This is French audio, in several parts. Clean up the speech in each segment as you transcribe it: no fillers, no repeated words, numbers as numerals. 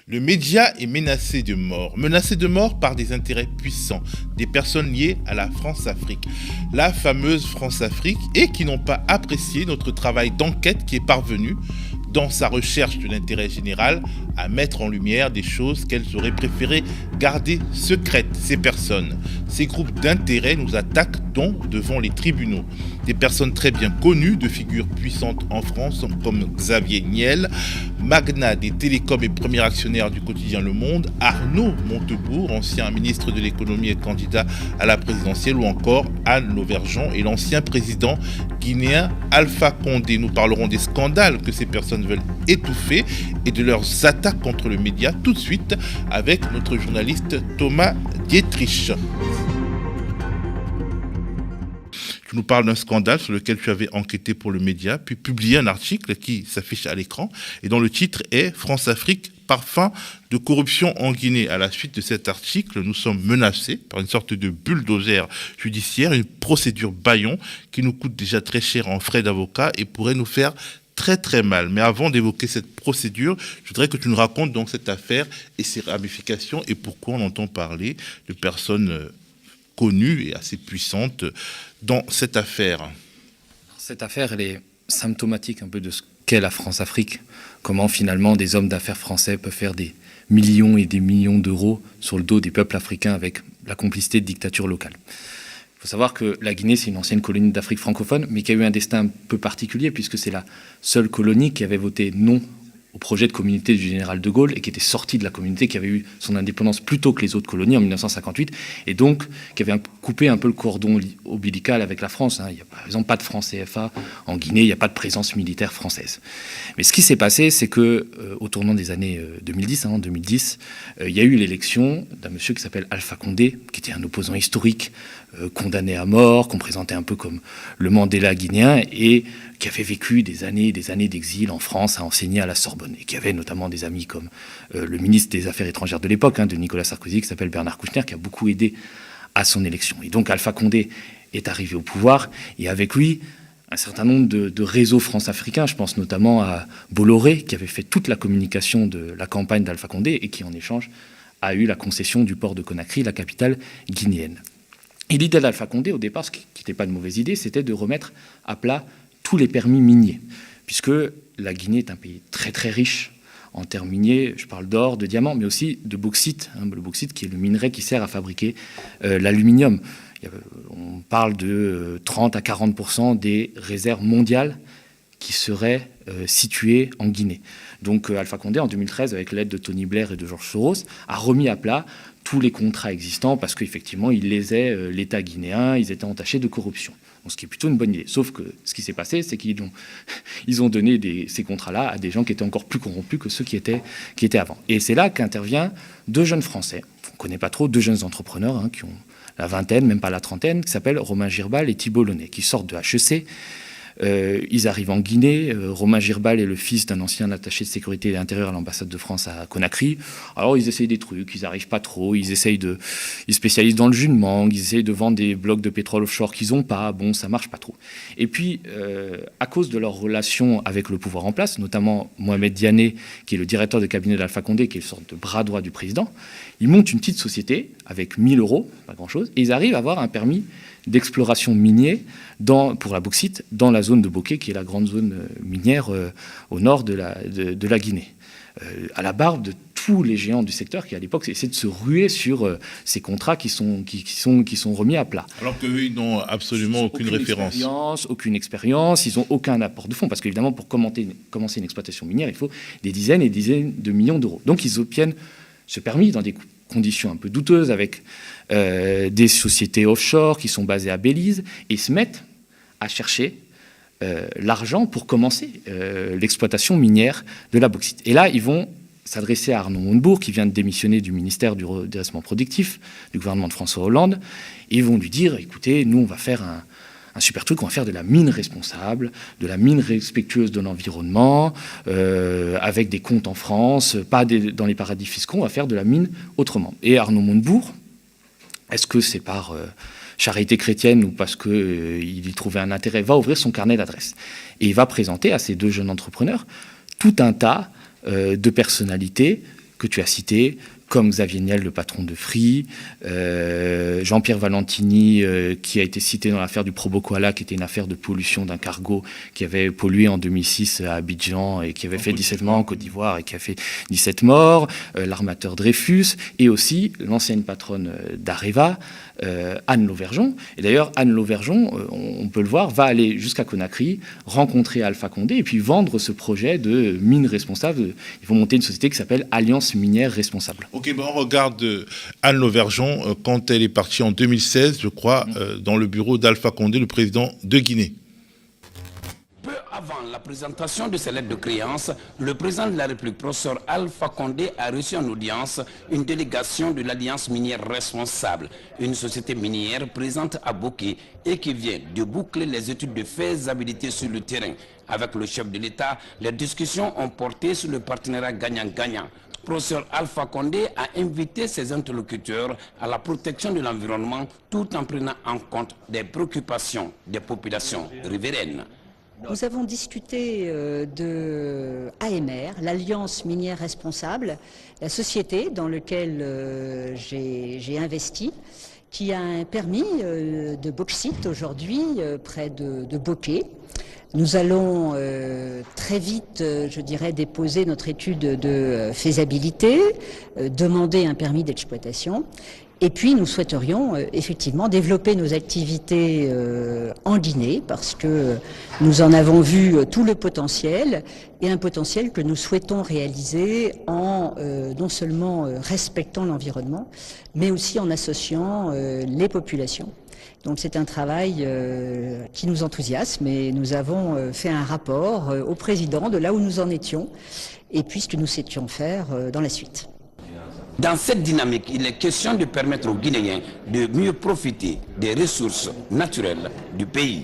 Le média est menacé de mort par des intérêts puissants, des personnes liées à la France-Afrique, la fameuse France-Afrique, et qui n'ont pas apprécié notre travail d'enquête qui est parvenu, dans sa recherche de l'intérêt général, à mettre en lumière des choses qu'elles auraient préféré garder secrètes. Ces personnes, ces groupes d'intérêts nous attaquent donc devant les tribunaux. Des personnes très bien connues, de figures puissantes en France, comme Xavier Niel, magnat des télécoms et premier actionnaire du quotidien Le Monde, Arnaud Montebourg, ancien ministre de l'économie et candidat à la présidentielle, ou encore Anne Lauvergeon et l'ancien président guinéen Alpha Condé. Nous parlerons des scandales que ces personnes veulent étouffer et de leurs attaques contre le média, tout de suite avec notre journaliste Thomas Dietrich. Tu nous parles d'un scandale sur lequel tu avais enquêté pour le média, puis publié un article qui s'affiche à l'écran et dont le titre est « France-Afrique, parfum de corruption en Guinée ». À la suite de cet article, nous sommes menacés par une sorte de bulldozer judiciaire, une procédure bâillon qui nous coûte déjà très cher en frais d'avocat et pourrait nous faire très très mal. Mais avant d'évoquer cette procédure, je voudrais que tu nous racontes donc cette affaire et ses ramifications et pourquoi on entend parler de personnes connues et assez puissantes dans cette affaire. Cette affaire, elle est symptomatique un peu de ce qu'est la France-Afrique. Comment finalement des hommes d'affaires français peuvent faire des millions et des millions d'euros sur le dos des peuples africains avec la complicité de dictatures locales. Il faut savoir que la Guinée, c'est une ancienne colonie d'Afrique francophone, mais qui a eu un destin un peu particulier, puisque c'est la seule colonie qui avait voté non au projet de communauté du général de Gaulle et qui était sortie de la communauté, qui avait eu son indépendance plus tôt que les autres colonies en 1958, et donc qui avait coupé un peu le cordon ombilical avec la France. Il n'y a par exemple pas de franc CFA en Guinée, il n'y a pas de présence militaire française. Mais ce qui s'est passé, c'est que au tournant des années 2010, en 2010, il y a eu l'élection d'un monsieur qui s'appelle Alpha Condé, qui était un opposant historique, condamné à mort, qu'on présentait un peu comme le Mandela guinéen, et qui avait vécu des années d'exil en France, à enseigner à la Sorbonne, et qui avait notamment des amis comme le ministre des Affaires étrangères de l'époque, de Nicolas Sarkozy, qui s'appelle Bernard Kouchner, qui a beaucoup aidé à son élection. Et donc Alpha Condé est arrivé au pouvoir, et avec lui, un certain nombre de réseaux france-africains, je pense notamment à Bolloré, qui avait fait toute la communication de la campagne d'Alpha Condé, et qui en échange a eu la concession du port de Conakry, la capitale guinéenne. Et l'idée d'Alpha Condé, au départ, ce qui n'était pas de mauvaise idée, c'était de remettre à plat tous les permis miniers, puisque la Guinée est un pays très très riche en terres miniers, je parle d'or, de diamants, mais aussi de bauxite, le bauxite qui est le minerai qui sert à fabriquer l'aluminium. On parle de 30 à 40% des réserves mondiales qui seraient situées en Guinée. Donc Alpha Condé, en 2013, avec l'aide de Tony Blair et de George Soros, a remis à plat tous les contrats existants parce qu'effectivement, ils lésaient l'État guinéen, ils étaient entachés de corruption. Donc, ce qui est plutôt une bonne idée. Sauf que ce qui s'est passé, c'est qu'ils ont donné ces contrats-là à des gens qui étaient encore plus corrompus que ceux qui étaient avant. Et c'est là qu'interviennent deux jeunes Français, on ne connaît pas trop, deux jeunes entrepreneurs qui ont la vingtaine, même pas la trentaine, qui s'appellent Romain Girbal et Thibault Launay, qui sortent de HEC. Ils arrivent en Guinée. Romain Girbal est le fils d'un ancien attaché de sécurité intérieure à l'ambassade de France à Conakry. Alors ils essayent des trucs, ils n'arrivent pas trop, ils spécialisent dans le jus de mangue, ils essayent de vendre des blocs de pétrole offshore qu'ils n'ont pas. Bon, ça marche pas trop. Et puis, à cause de leur relation avec le pouvoir en place, notamment Mohamed Diané, qui est le directeur de cabinet d'Alpha Condé, qui est une sorte de bras droit du président, ils montent une petite société avec 1 000 euros, pas grand-chose, et ils arrivent à avoir un permis d'exploration minier pour la bauxite dans la zone de Bokeh, qui est la grande zone minière au nord de la Guinée. À la barbe de tous les géants du secteur qui, à l'époque, essaient de se ruer sur ces contrats qui sont remis à plat. Alors qu'eux, ils n'ont absolument aucune référence. Aucune expérience, ils n'ont aucun apport de fonds, parce qu'évidemment, pour commencer une exploitation minière, il faut des dizaines et des dizaines de millions d'euros. Donc, ils obtiennent ce permis dans des conditions un peu douteuses, avec des sociétés offshore qui sont basées à Belize, et se mettent à chercher l'argent pour commencer l'exploitation minière de la bauxite. Et là, ils vont s'adresser à Arnaud Montebourg, qui vient de démissionner du ministère du redressement productif du gouvernement de François Hollande, et ils vont lui dire, écoutez, nous, on va faire un super truc, on va faire de la mine responsable, de la mine respectueuse de l'environnement, avec des comptes en France, pas dans les paradis fiscaux, on va faire de la mine autrement. Et Arnaud Montebourg, est-ce que c'est par charité chrétienne ou parce qu'il y trouvait un intérêt, va ouvrir son carnet d'adresses. Et il va présenter à ces deux jeunes entrepreneurs tout un tas de personnalités que tu as cités, comme Xavier Niel, le patron de Free, Jean-Pierre Valentini, qui a été cité dans l'affaire du Probokoala, qui était une affaire de pollution d'un cargo qui avait pollué en 2006 à Abidjan et qui avait fait 17 morts en Côte d'Ivoire et qui a fait 17 morts, l'armateur Dreyfus, et aussi l'ancienne patronne d'Areva, Anne Lauvergeon. Et d'ailleurs, Anne Lauvergeon, on peut le voir, va aller jusqu'à Conakry, rencontrer Alpha Condé et puis vendre ce projet de mine responsable. Ils vont monter une société qui s'appelle Alliance Minière Responsable. Ok, on regarde Anne Lauvergeon quand elle est partie en 2016, je crois, dans le bureau d'Alpha Condé, le président de Guinée. Peu avant la présentation de ces lettres de créance, le président de la République, professeur Alpha Condé, a reçu en audience une délégation de l'Alliance minière responsable, une société minière présente à Bokeh et qui vient de boucler les études de faisabilité sur le terrain. Avec le chef de l'État, les discussions ont porté sur le partenariat gagnant-gagnant. Professeur Alpha Condé a invité ses interlocuteurs à la protection de l'environnement tout en prenant en compte des préoccupations des populations riveraines. Nous avons discuté de AMR, l'Alliance minière responsable, la société dans laquelle j'ai investi, qui a un permis de bauxite aujourd'hui près de Bokeh. Nous allons très vite, je dirais, déposer notre étude de faisabilité, demander un permis d'exploitation. Et puis nous souhaiterions effectivement développer nos activités en Guinée parce que nous en avons vu tout le potentiel et un potentiel que nous souhaitons réaliser en non seulement respectant l'environnement mais aussi en associant les populations. Donc c'est un travail qui nous enthousiasme et nous avons fait un rapport au président de là où nous en étions et puis ce que nous souhaitions faire dans la suite. Dans cette dynamique, il est question de permettre aux Guinéens de mieux profiter des ressources naturelles du pays.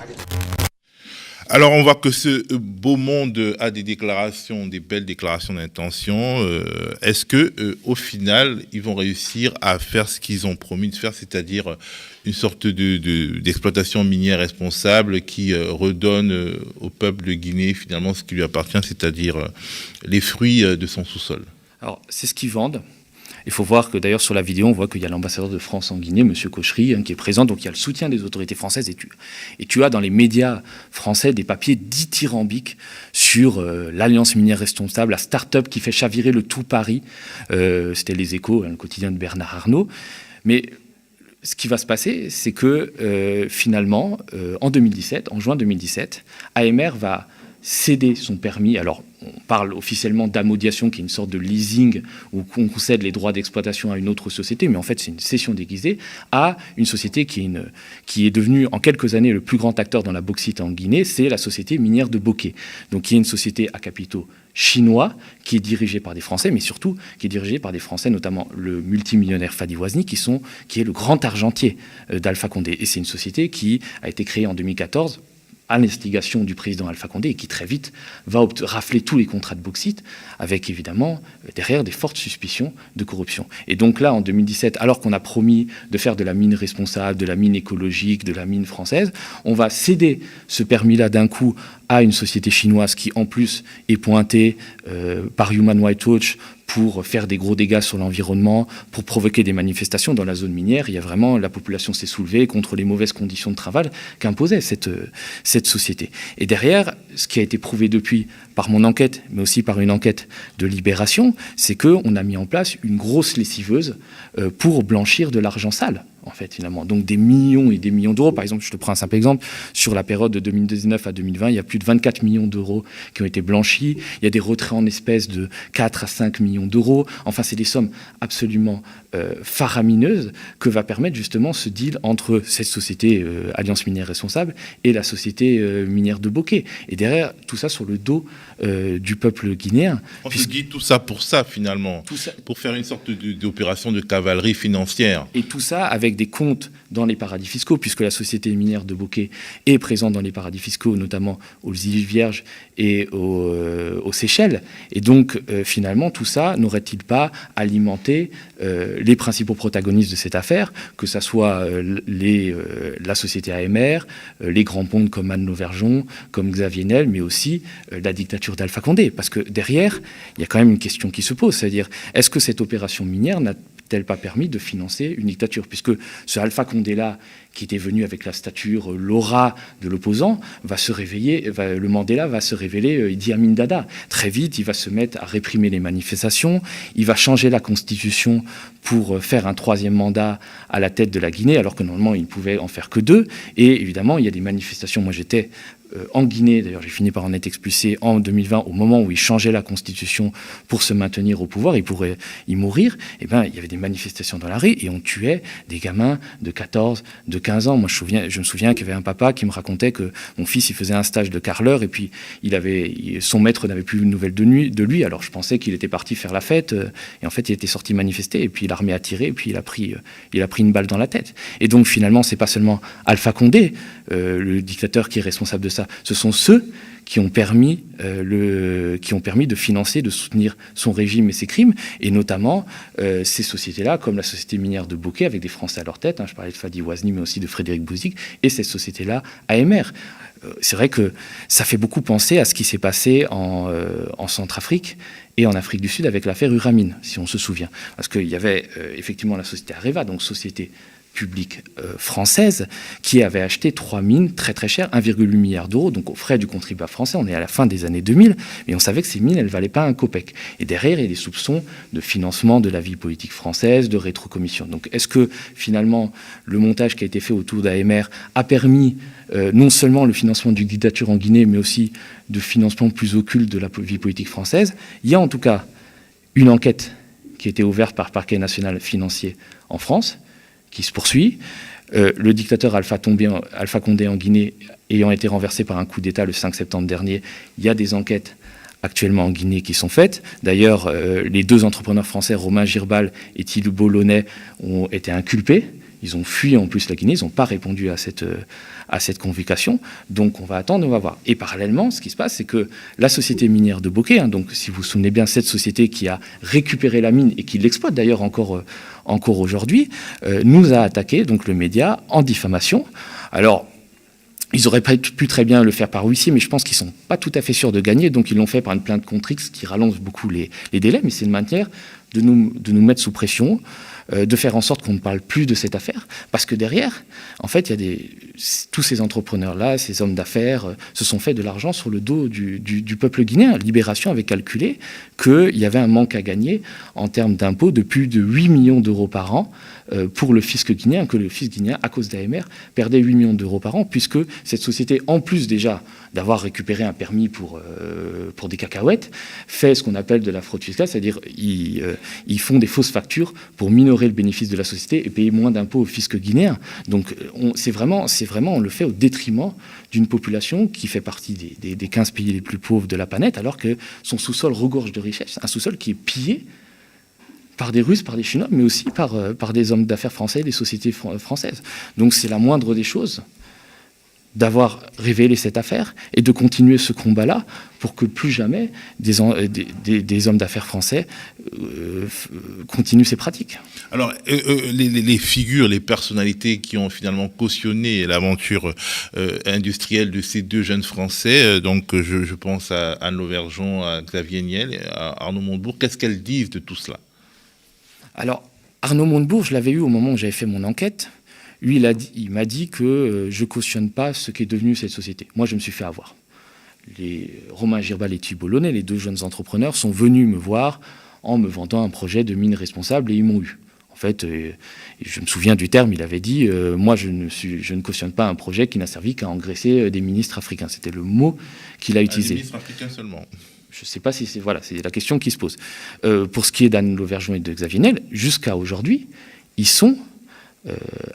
Alors on voit que ce beau monde a des déclarations, des belles déclarations d'intention. Est-ce que au final, ils vont réussir à faire ce qu'ils ont promis de faire, c'est-à-dire une sorte d'exploitation minière responsable qui redonne au peuple de Guinée finalement ce qui lui appartient, c'est-à-dire les fruits de son sous-sol? Alors c'est ce qu'ils vendent. Il faut voir que d'ailleurs sur la vidéo, on voit qu'il y a l'ambassadeur de France en Guinée, M. Cochery, qui est présent. Donc il y a le soutien des autorités françaises. Et tu as dans les médias français des papiers dithyrambiques sur l'Alliance minière responsable, la start-up qui fait chavirer le tout Paris. C'était Les Échos, le quotidien de Bernard Arnault. Mais ce qui va se passer, c'est que finalement, en juin 2017, AMR va céder son permis. Alors, on parle officiellement d'amodiation, qui est une sorte de leasing où on concède les droits d'exploitation à une autre société, mais en fait, c'est une cession déguisée à une société qui est devenue en quelques années le plus grand acteur dans la bauxite en Guinée, c'est la société minière de Bokeh. Donc, qui est une société à capitaux chinois, qui est dirigée par des Français, mais surtout qui est dirigée par des Français, notamment le multimillionnaire Fadi Wazny, qui est le grand argentier d'Alpha Condé. Et c'est une société qui a été créée en 2014 à l'instigation du président Alpha Condé et qui très vite va rafler tous les contrats de bauxite avec évidemment derrière des fortes suspicions de corruption. Et donc là, en 2017, alors qu'on a promis de faire de la mine responsable, de la mine écologique, de la mine française, on va céder ce permis-là d'un coup à une société chinoise qui en plus est pointée par Human Rights Watch pour faire des gros dégâts sur l'environnement, pour provoquer des manifestations dans la zone minière. Il y a vraiment, la population s'est soulevée contre les mauvaises conditions de travail qu'imposait cette société. Et derrière, ce qui a été prouvé depuis par mon enquête, mais aussi par une enquête de Libération, c'est qu'on a mis en place une grosse lessiveuse pour blanchir de l'argent sale, en fait, finalement. Donc des millions et des millions d'euros. Par exemple, je te prends un simple exemple, sur la période de 2019 à 2020, il y a plus de 24 millions d'euros qui ont été blanchis. Il y a des retraits en espèces de 4 à 5 millions d'euros. Enfin, c'est des sommes absolument faramineuses que va permettre justement ce deal entre cette société Alliance minière responsable et la société minière de Bokeh. Et derrière, tout ça sur le dos du peuple guinéen. On se dit tout ça pour ça, finalement, pour faire une sorte d'opération de cavalerie financière. Et tout ça avec des comptes dans les paradis fiscaux, puisque la société minière de Bokeh est présente dans les paradis fiscaux, notamment aux îles Vierges et aux Seychelles. Et donc, finalement, tout ça n'aurait-il pas alimenté les principaux protagonistes de cette affaire, que ce soit la société AMR, les grands pontes comme Anne Lauvergeon, comme Xavier Jovenel, mais aussi la dictature d'Alpha Condé. Parce que derrière, il y a quand même une question qui se pose, c'est-à-dire, est-ce que cette opération minière n'a-t-elle pas permis de financer une dictature? Puisque ce Alpha Condé-là, qui était venu avec la stature, l'aura de l'opposant, va se réveiller, le Mandela va se révéler Idi Amin Dada. Très vite, il va se mettre à réprimer les manifestations, il va changer la constitution pour faire un 3e mandat à la tête de la Guinée, alors que normalement, il ne pouvait en faire que 2. Et évidemment, il y a des manifestations. Moi, j'étais en Guinée, d'ailleurs j'ai fini par en être expulsé en 2020, au moment où il changeait la constitution pour se maintenir au pouvoir, il pourrait y mourir, et ben, il y avait des manifestations dans la rue et on tuait des gamins de 14, de 15 ans. Moi je me souviens qu'il y avait un papa qui me racontait que mon fils il faisait un stage de carreleur et puis son maître n'avait plus de nouvelles de lui, alors je pensais qu'il était parti faire la fête et en fait il était sorti manifester et puis l'armée a tiré et puis il a pris une balle dans la tête. Et donc finalement c'est pas seulement Alpha Condé, le dictateur qui est responsable de ça, ce sont ceux qui ont permis de financer, de soutenir son régime et ses crimes, et notamment ces sociétés-là, comme la société minière de Bokeh, avec des Français à leur tête, je parlais de Fadi Ouazni, mais aussi de Frédéric Bouzik, et cette société-là, AMR. C'est vrai que ça fait beaucoup penser à ce qui s'est passé en Centrafrique et en Afrique du Sud avec l'affaire Uramine, si on se souvient. Parce qu'il y avait effectivement la société Areva, donc société publique française, qui avait acheté 3 mines très très chères, 1,8 milliard d'euros, donc aux frais du contribuable français. On est à la fin des années 2000, mais on savait que ces mines, elles ne valaient pas un copec. Et derrière, il y a des soupçons de financement de la vie politique française, de rétrocommission. Donc est-ce que finalement, le montage qui a été fait autour d'AMR a permis non seulement le financement d'une dictature en Guinée, mais aussi de financement plus occulte de la vie politique française? Il y a en tout cas une enquête qui a été ouverte par le parquet national financier en France, qui se poursuit. Le dictateur Alpha Condé en Guinée ayant été renversé par un coup d'État le 5 septembre dernier, il y a des enquêtes actuellement en Guinée qui sont faites. D'ailleurs, les 2 entrepreneurs français, Romain Girbal et Thibault Launay, ont été inculpés. Ils ont fui en plus la Guinée, ils n'ont pas répondu à cette convocation. Donc on va attendre, on va voir. Et parallèlement, ce qui se passe, c'est que la société minière de Bokeh, donc si vous vous souvenez bien, cette société qui a récupéré la mine et qui l'exploite d'ailleurs encore aujourd'hui, nous a attaqué, donc le média, en diffamation. Alors, ils auraient pu très bien le faire par huissier, mais je pense qu'ils ne sont pas tout à fait sûrs de gagner, donc ils l'ont fait par une plainte contre X qui rallonge beaucoup les délais, mais c'est une manière de nous mettre sous pression, de faire en sorte qu'on ne parle plus de cette affaire, parce que derrière, en fait, il y a tous ces entrepreneurs-là, ces hommes d'affaires, se sont fait de l'argent sur le dos du peuple guinéen. Libération avait calculé qu'il y avait un manque à gagner en termes d'impôts de plus de 8 millions d'euros par an pour le fisc guinéen, que le fisc guinéen, à cause d'AMR, perdait 8 millions d'euros par an, puisque cette société, en plus déjà d'avoir récupéré un permis pour des cacahuètes, fait ce qu'on appelle de la fraude fiscale, c'est-à-dire ils font des fausses factures pour minorer le bénéfice de la société et payer moins d'impôts au fisc guinéen. Donc c'est vraiment, on le fait au détriment d'une population qui fait partie des 15 pays les plus pauvres de la planète, alors que son sous-sol regorge de richesses, un sous-sol qui est pillé par des Russes, par des Chinois, mais aussi par des hommes d'affaires français, des sociétés françaises. Donc c'est la moindre des choses d'avoir révélé cette affaire et de continuer ce combat-là pour que plus jamais des hommes d'affaires français continuent ces pratiques. Alors, les figures, les personnalités qui ont finalement cautionné l'aventure industrielle de ces 2 jeunes Français, donc je pense à Anne Lauvergeon, à Xavier Niel, à Arnaud Montebourg, qu'est-ce qu'elles disent de tout cela? Alors, Arnaud Montebourg, je l'avais eu au moment où j'avais fait mon enquête. Lui, il m'a dit que je ne cautionne pas ce qui est devenu cette société. Moi, je me suis fait avoir. Romain Girbal et Thibault Launay, les 2 jeunes entrepreneurs, sont venus me voir en me vendant un projet de mine responsable et ils m'ont eu. En fait, je me souviens du terme, il avait dit « Moi, je ne cautionne pas un projet qui n'a servi qu'à engraisser des ministres africains ». C'était le mot qu'il a utilisé. Des ministres africains seulement. Je ne sais pas si c'est... Voilà, c'est la question qui se pose. Pour ce qui est d'Anne Lauvergeon et de Xavier Niel, jusqu'à aujourd'hui, ils sont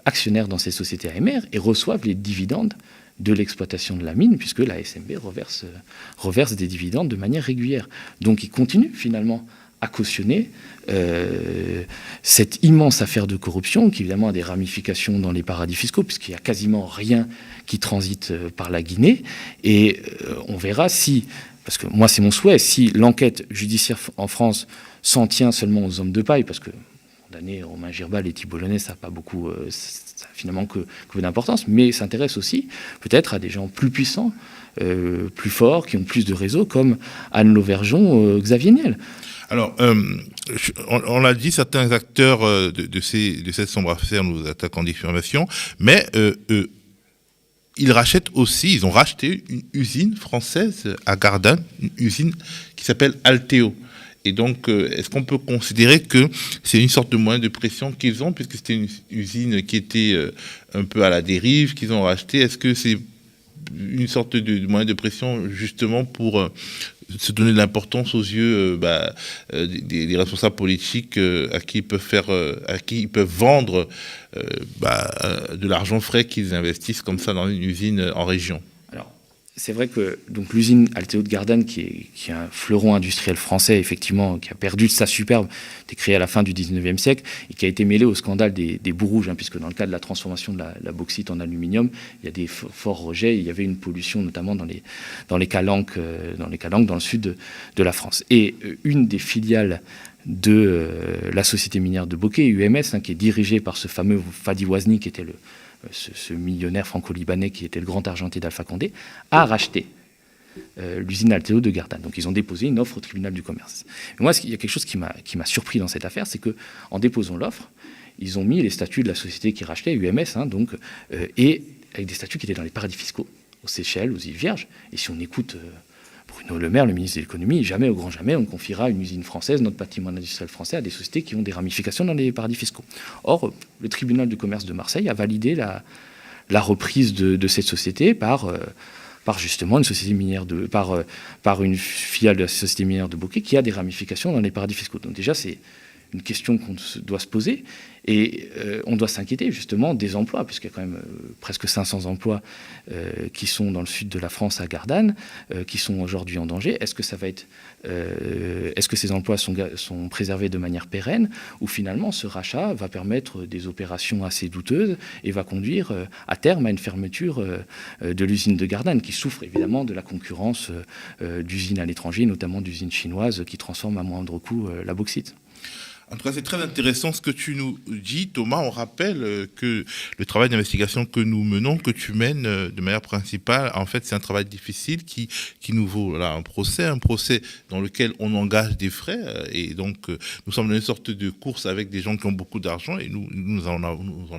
actionnaires dans ces sociétés AMR et reçoivent les dividendes de l'exploitation de la mine, puisque la SMB reverse des dividendes de manière régulière. Donc ils continuent finalement à cautionner cette immense affaire de corruption, qui évidemment a des ramifications dans les paradis fiscaux, puisqu'il n'y a quasiment rien qui transite par la Guinée. Et on verra si, parce que moi c'est mon souhait, si l'enquête judiciaire en France s'en tient seulement aux hommes de paille, parce que condamner Romain Girbal et Thibault Launay, ça n'a pas beaucoup, ça a finalement que d'importance, mais s'intéresse aussi peut-être à des gens plus puissants, plus forts, qui ont plus de réseaux, comme Anne Lauvergeon, Xavier Niel. Alors, on l'a dit, certains acteurs de cette sombre affaire nous attaquent en diffamation, mais ils ont racheté une usine française à Gardanne, une usine qui s'appelle Alteo. Et donc, est-ce qu'on peut considérer que c'est une sorte de moyen de pression qu'ils ont, puisque c'était une usine qui était un peu à la dérive, qu'ils ont racheté? Est-ce que c'est une sorte de moyen de pression justement pour se donner de l'importance aux yeux des responsables politiques à qui ils peuvent vendre de l'argent frais qu'ils investissent comme ça dans une usine en région? Alors, c'est vrai que donc l'usine Alteo de Gardanne, qui est un fleuron industriel français, effectivement, qui a perdu de sa superbe, été créé à la fin du 19e siècle, et qui a été mêlé au scandale des boues rouges, puisque dans le cadre de la transformation de la bauxite en aluminium, il y a des forts rejets, il y avait une pollution notamment dans les calanques dans le sud de la France. Et une des filiales de la société minière de Bokeh, UMS, qui est dirigée par ce fameux Fadi Wazni, qui était ce millionnaire franco-libanais qui était le grand argentier d'Alpha Condé, a racheté l'usine Alteo de Gardanne. Donc ils ont déposé une offre au tribunal du commerce. Mais moi, il y a quelque chose qui m'a surpris dans cette affaire, c'est qu'en déposant l'offre, ils ont mis les statuts de la société qui rachetait, UMS, et avec des statuts qui étaient dans les paradis fiscaux, aux Seychelles, aux îles Vierges. Et si on écoute Bruno Le Maire, le ministre de l'économie, jamais, au grand jamais, on confiera une usine française, notre patrimoine industriel français, à des sociétés qui ont des ramifications dans les paradis fiscaux. Or, le tribunal du commerce de Marseille a validé la reprise de cette société par justement une société minière par une filiale de la société minière de Bokeh qui a des ramifications dans les paradis fiscaux. Donc déjà, c'est une question qu'on doit se poser, et on doit s'inquiéter justement des emplois, puisqu'il y a quand même presque 500 emplois qui sont dans le sud de la France à Gardanne, qui sont aujourd'hui en danger. Est-ce que ces emplois sont préservés de manière pérenne, ou finalement ce rachat va permettre des opérations assez douteuses et va conduire à terme à une fermeture de l'usine de Gardanne, qui souffre évidemment de la concurrence d'usines à l'étranger, notamment d'usines chinoises qui transforment à moindre coût la bauxite. En tout cas, c'est très intéressant ce que tu nous dis, Thomas. On rappelle que le travail d'investigation que nous menons, que tu mènes de manière principale, en fait, c'est un travail difficile qui nous vaut un procès dans lequel on engage des frais. Et donc, nous sommes dans une sorte de course avec des gens qui ont beaucoup d'argent, et nous en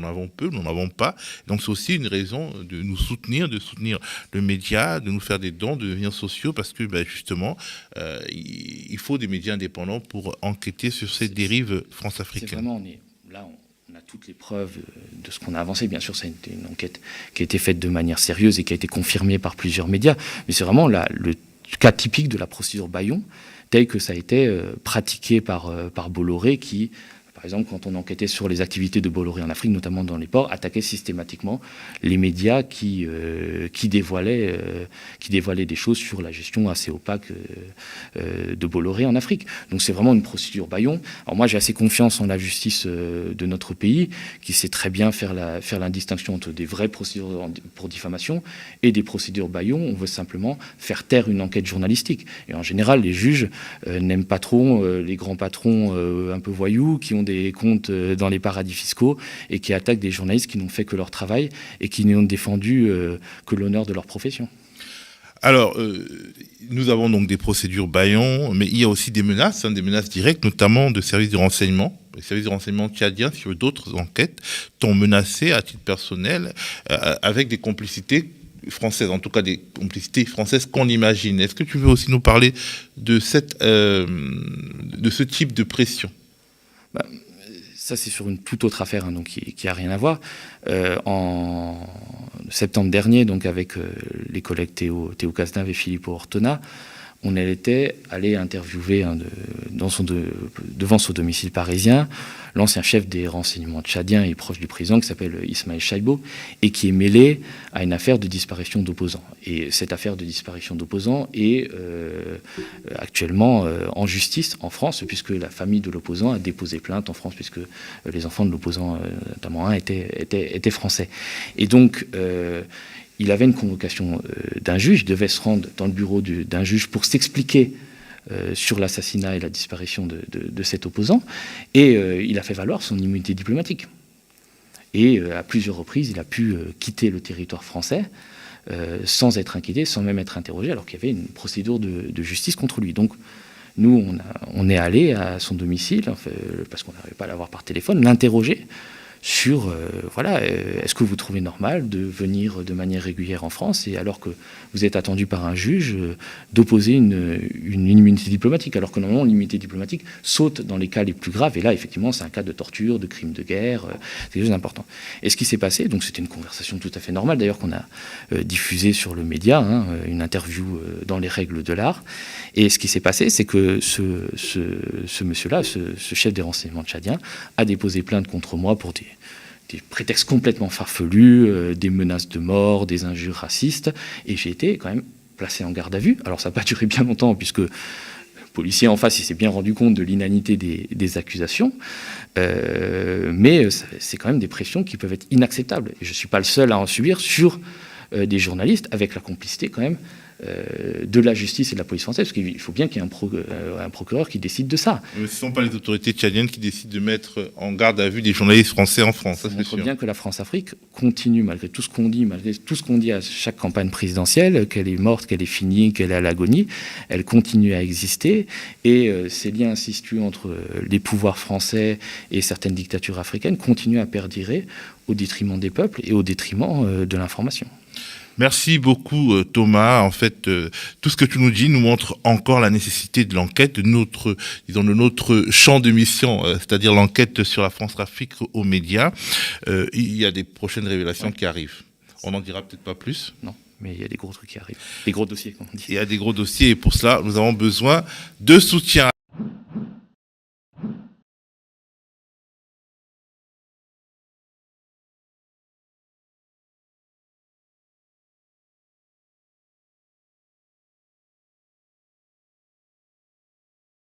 avons peu, nous n'en avons pas. Donc, c'est aussi une raison de nous soutenir, de soutenir le média, de nous faire des dons, de devenir sociaux, parce que justement, il faut des médias indépendants pour enquêter sur ces dérives France-africaine. C'est vraiment, on a toutes les preuves de ce qu'on a avancé. Bien sûr, c'est une enquête qui a été faite de manière sérieuse et qui a été confirmée par plusieurs médias. Mais c'est vraiment le cas typique de la procédure Bayon, tel que ça a été pratiqué par Bolloré, qui, par exemple, quand on enquêtait sur les activités de Bolloré en Afrique, notamment dans les ports, attaquait systématiquement les médias qui dévoilaient des choses sur la gestion assez opaque de Bolloré en Afrique. Donc c'est vraiment une procédure Bayon. Alors moi, j'ai assez confiance en la justice de notre pays, qui sait très bien faire la distinction entre des vraies procédures pour diffamation et des procédures Bayon. On veut simplement faire taire une enquête journalistique. Et en général, les juges n'aiment pas trop les grands patrons un peu voyous qui ont des comptes dans les paradis fiscaux et qui attaquent des journalistes qui n'ont fait que leur travail et qui n'ont défendu que l'honneur de leur profession. Alors, nous avons donc des procédures Bayon, mais il y a aussi des menaces directes, notamment de services de renseignement. Les services de renseignement tchadiens, sur d'autres enquêtes, t'ont menacé à titre personnel avec des complicités françaises, en tout cas des complicités françaises qu'on imagine. Est-ce que tu veux aussi nous parler de ce type de pression ? Ça, c'est sur une toute autre affaire, donc qui n'a rien à voir. En septembre dernier, donc avec les collègues Théo Cazenave et Filippo Ortona, on était allé interviewer devant son domicile parisien l'ancien chef des renseignements tchadiens et proche du président, qui s'appelle Ismaël Chaibo, et qui est mêlé à une affaire de disparition d'opposants. Et cette affaire de disparition d'opposants est actuellement en justice en France, puisque la famille de l'opposant a déposé plainte en France, puisque les enfants de l'opposant, notamment un, étaient français. Et donc, il avait une convocation d'un juge, il devait se rendre dans le bureau d'un juge pour s'expliquer sur l'assassinat et la disparition de cet opposant. Et il a fait valoir son immunité diplomatique. Et à plusieurs reprises, il a pu quitter le territoire français sans être inquiété, sans même être interrogé, alors qu'il y avait une procédure de justice contre lui. Donc, nous, on est allé à son domicile, parce qu'on n'arrivait pas à l'avoir par téléphone, l'interroger sur, est-ce que vous trouvez normal de venir de manière régulière en France, et alors que vous êtes attendu par un juge, d'opposer une immunité diplomatique, alors que normalement l'immunité diplomatique saute dans les cas les plus graves, et là effectivement c'est un cas de torture, de crime de guerre, c'est quelque chose d'important. Et ce qui s'est passé, donc c'était une conversation tout à fait normale, d'ailleurs qu'on a diffusée sur le média, une interview dans les règles de l'art, et ce qui s'est passé, c'est que ce monsieur-là, ce chef des renseignements tchadiens, a déposé plainte contre moi pour des prétextes complètement farfelus, des menaces de mort, des injures racistes, et j'ai été quand même placé en garde à vue. Alors ça n'a pas duré bien longtemps, puisque le policier en face, il s'est bien rendu compte de l'inanité des accusations, mais c'est quand même des pressions qui peuvent être inacceptables. Et je ne suis pas le seul à en subir sur des journalistes, avec la complicité quand même de la justice et de la police française, parce qu'il faut bien qu'il y ait un procureur qui décide de ça. Mais ce ne sont pas les autorités tchadiennes qui décident de mettre en garde à vue des journalistes français en France. Ça montre bien que la France-Afrique continue, malgré tout ce qu'on dit, malgré tout ce qu'on dit à chaque campagne présidentielle, qu'elle est morte, qu'elle est finie, qu'elle est à l'agonie, elle continue à exister, et ces liens incestueux entre les pouvoirs français et certaines dictatures africaines continuent à perdurer au détriment des peuples et au détriment de l'information. Merci beaucoup Thomas. En fait, tout ce que tu nous dis nous montre encore la nécessité de l'enquête, de notre champ de mission, c'est-à-dire l'enquête sur la France-Afrique aux médias. Il y a des prochaines révélations qui arrivent. On n'en dira peut-être pas plus. Non, mais il y a des gros trucs qui arrivent. Des gros dossiers, comme on dit. Il y a des gros dossiers et pour cela, nous avons besoin de soutien.